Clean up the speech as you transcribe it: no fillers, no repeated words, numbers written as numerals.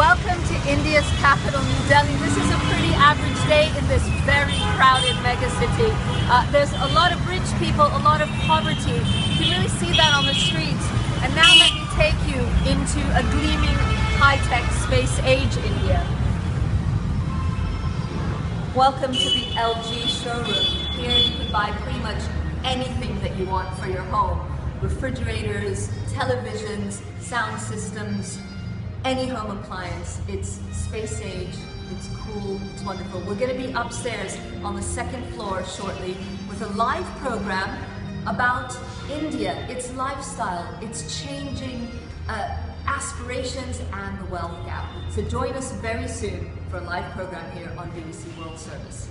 Welcome to India's capital, New Delhi. This is a pretty average day in this very crowded megacity. There's a lot of rich people, a lot of poverty. You can really see that on the streets. And now let me take you into a gleaming high-tech space age India. Welcome to the LG showroom. Here you can buy pretty much anything that you want for your home. Refrigerators, televisions, sound systems, any home appliance. It's space age, it's cool, it's wonderful. We're going to be upstairs on the second floor shortly with a live program about India, its lifestyle, its changing aspirations and the wealth gap. So join us very soon for a live program here on BBC World Service.